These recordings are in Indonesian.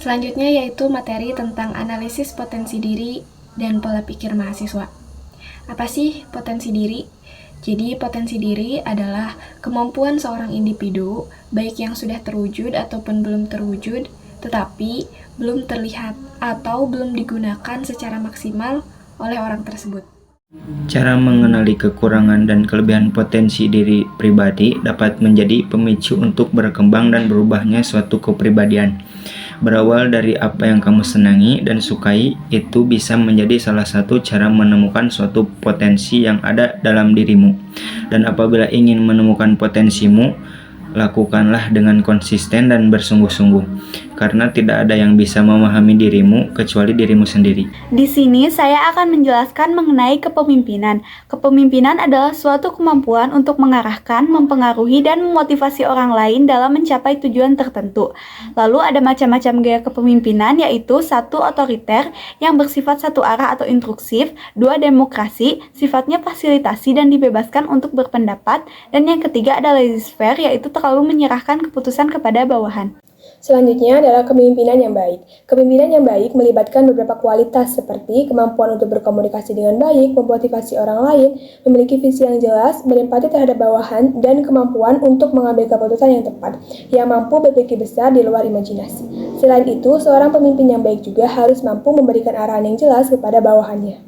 Selanjutnya yaitu materi tentang analisis potensi diri dan pola pikir mahasiswa. Apa sih potensi diri? Jadi potensi diri adalah kemampuan seorang individu, baik yang sudah terwujud ataupun belum terwujud, tetapi belum terlihat atau belum digunakan secara maksimal oleh orang tersebut. Cara mengenali kekurangan dan kelebihan potensi diri pribadi dapat menjadi pemicu untuk berkembang dan berubahnya suatu kepribadian. Berawal dari apa yang kamu senangi dan sukai, itu bisa menjadi salah satu cara menemukan suatu potensi yang ada dalam dirimu. Dan apabila ingin menemukan potensimu, lakukanlah dengan konsisten dan bersungguh-sungguh. Karena tidak ada yang bisa memahami dirimu kecuali dirimu sendiri. Di sini saya akan menjelaskan mengenai kepemimpinan. Kepemimpinan adalah suatu kemampuan untuk mengarahkan, mempengaruhi, dan memotivasi orang lain dalam mencapai tujuan tertentu. Lalu ada macam-macam gaya kepemimpinan, yaitu 1. Otoriter yang bersifat satu arah atau instruksif, 2. Demokrasi, sifatnya fasilitasi dan dibebaskan untuk berpendapat, dan yang ketiga adalah laissez-faire, yaitu terlalu menyerahkan keputusan kepada bawahan. Selanjutnya adalah kepemimpinan yang baik. Kepemimpinan yang baik melibatkan beberapa kualitas seperti kemampuan untuk berkomunikasi dengan baik, memotivasi orang lain, memiliki visi yang jelas, berempati terhadap bawahan, dan kemampuan untuk mengambil keputusan yang tepat, yang mampu berpikir besar di luar imajinasi. Selain itu, seorang pemimpin yang baik juga harus mampu memberikan arahan yang jelas kepada bawahannya.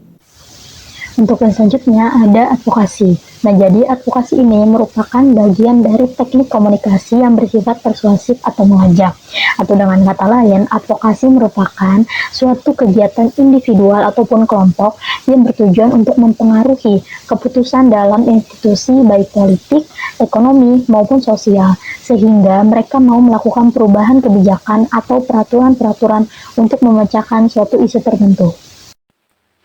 Untuk yang selanjutnya ada advokasi. Nah, jadi advokasi ini merupakan bagian dari teknik komunikasi yang bersifat persuasif atau mengajak. Atau dengan kata lain, advokasi merupakan suatu kegiatan individual ataupun kelompok yang bertujuan untuk mempengaruhi keputusan dalam institusi baik politik, ekonomi, maupun sosial, sehingga mereka mau melakukan perubahan kebijakan atau peraturan-peraturan untuk memecahkan suatu isu tertentu.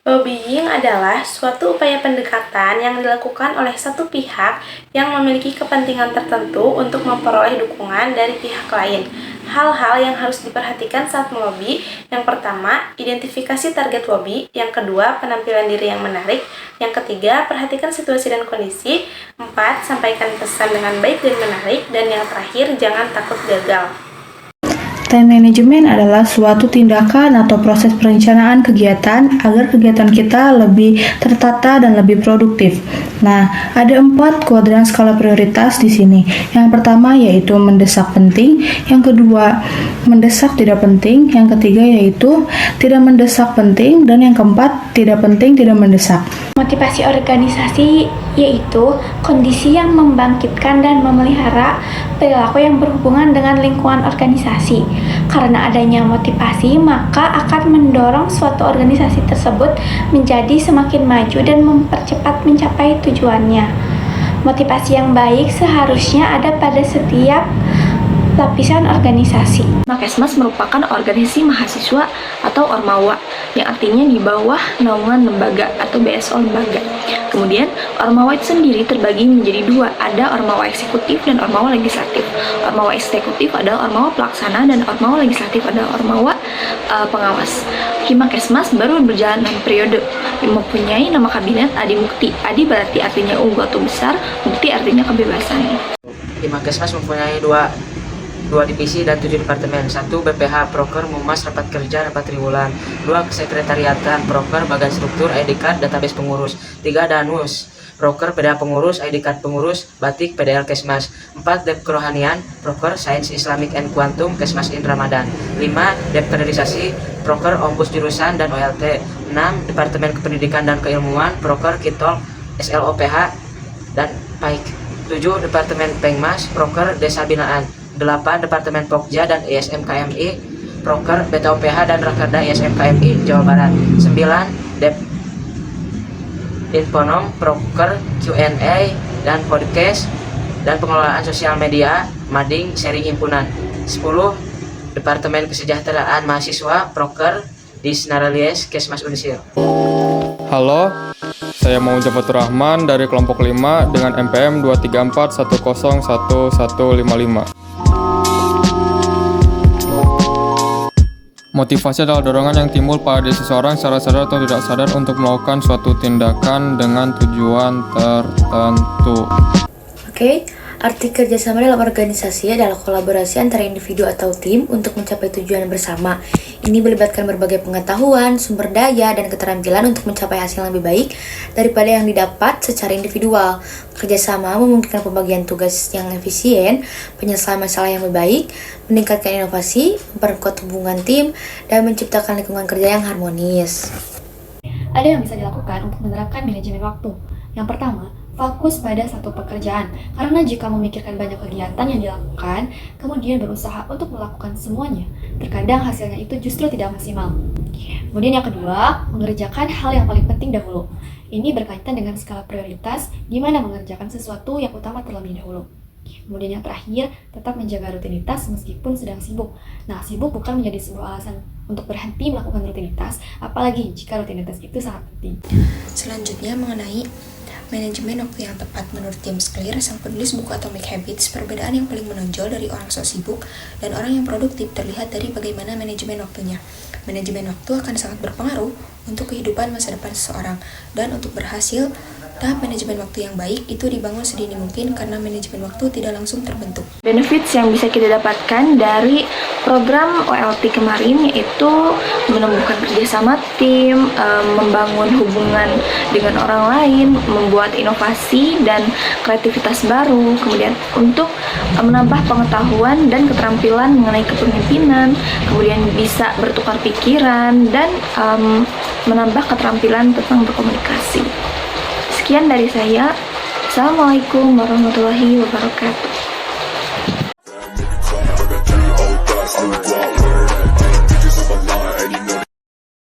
Lobbying adalah suatu upaya pendekatan yang dilakukan oleh satu pihak yang memiliki kepentingan tertentu untuk memperoleh dukungan dari pihak lain. Hal-hal yang harus diperhatikan saat melobi, yang pertama, identifikasi target lobby, yang kedua, penampilan diri yang menarik, yang ketiga, perhatikan situasi dan kondisi, 4, sampaikan pesan dengan baik dan menarik, dan yang terakhir, jangan takut gagal. Time management adalah suatu tindakan atau proses perencanaan kegiatan agar kegiatan kita lebih tertata dan lebih produktif. Nah, ada 4 kuadran skala prioritas di sini. Yang pertama yaitu mendesak penting, yang kedua mendesak tidak penting, yang ketiga yaitu tidak mendesak penting, dan yang keempat tidak penting tidak mendesak. Motivasi organisasi yaitu kondisi yang membangkitkan dan memelihara perilaku yang berhubungan dengan lingkungan organisasi. Karena adanya motivasi, maka akan mendorong suatu organisasi tersebut menjadi semakin maju dan mempercepat mencapai tujuannya. Motivasi yang baik seharusnya ada pada setiap lapisan organisasi. Makesmas merupakan organisasi mahasiswa atau Ormawa yang artinya di bawah naungan lembaga atau BSO lembaga. Kemudian Ormawa itu sendiri terbagi menjadi 2, ada Ormawa eksekutif dan Ormawa legislatif. Ormawa eksekutif adalah Ormawa pelaksana dan Ormawa legislatif adalah Ormawa pengawas. Himakesmas baru berjalan 6 periode, mempunyai nama kabinet Adi Mukti. Adi berarti artinya unggul atau besar, Mukti artinya kebebasan. Himakesmas mempunyai dua divisi dan 7 departemen. 1. BPH, Proker, Mumas, Rapat Kerja, Rapat Triwulan. 2. Kesekretariatan, Proker, Bagan Struktur, ID Card, Database Pengurus. 3. Danus, Proker, PDA Pengurus, ID Card Pengurus, Batik, PDL Kesmas. 4. Dep Kerohanian, Proker, Sains Islamic and Quantum, Kesmas In Ramadan. 5. Dep Kaderisasi, Proker, Ompus Jurusan, dan OLT. 6. Departemen Kependidikan dan Keilmuan, Proker, Kitol, SLOPH, dan PAIK. 7. Departemen Pengmas, Proker, Desa Binaan. 8. Departemen Pokja dan ISM KMI, Proker, BTOPH dan Rakerda ISM KMI, Jawa Barat. 9. Dep Infonom, Proker, Q&A dan podcast dan pengelolaan sosial media, Mading, Seri Himpunan. 10. Departemen Kesejahteraan Mahasiswa, Proker, Disnaralies, Kesmas Unsir. Halo, saya Muhammad Fatur Rahman dari kelompok 5 dengan MPM 234101155. Motivasi adalah dorongan yang timbul pada diri seseorang secara sadar atau tidak sadar untuk melakukan suatu tindakan dengan tujuan tertentu. Oke, Arti kerjasama dalam organisasi adalah kolaborasi antara individu atau tim untuk mencapai tujuan bersama. Ini melibatkan berbagai pengetahuan, sumber daya, dan keterampilan untuk mencapai hasil yang lebih baik daripada yang didapat secara individual. Kerjasama memungkinkan pembagian tugas yang efisien, penyelesaian masalah yang lebih baik, meningkatkan inovasi, memperkuat hubungan tim, dan menciptakan lingkungan kerja yang harmonis. Ada yang bisa dilakukan untuk menerapkan manajemen waktu. Yang pertama, fokus pada satu pekerjaan, karena jika memikirkan banyak kegiatan yang dilakukan, kemudian berusaha untuk melakukan semuanya, terkadang hasilnya itu justru tidak maksimal. Kemudian yang kedua, mengerjakan hal yang paling penting dahulu. Ini berkaitan dengan skala prioritas, di mana mengerjakan sesuatu yang utama terlebih dahulu. Kemudian yang terakhir, tetap menjaga rutinitas meskipun sedang sibuk. Nah, sibuk bukan menjadi sebuah alasan untuk berhenti melakukan rutinitas, apalagi jika rutinitas itu sangat penting. Selanjutnya mengenai manajemen waktu yang tepat. Menurut James Clear, sang penulis buku Atomic Habits, perbedaan yang paling menonjol dari orang sok sibuk dan orang yang produktif terlihat dari bagaimana manajemen waktunya. Manajemen waktu akan sangat berpengaruh untuk kehidupan masa depan seseorang, dan untuk berhasil, tahap manajemen waktu yang baik itu dibangun sedini mungkin karena manajemen waktu tidak langsung terbentuk. Benefits yang bisa kita dapatkan dari program OLT kemarin yaitu menumbuhkan kerjasama tim, membangun hubungan dengan orang lain, membuat inovasi dan kreativitas baru, kemudian untuk menambah pengetahuan dan keterampilan mengenai kepemimpinan, kemudian bisa bertukar pikiran dan menambah keterampilan tentang berkomunikasi. Sekian dari saya. Assalamualaikum warahmatullahi wabarakatuh.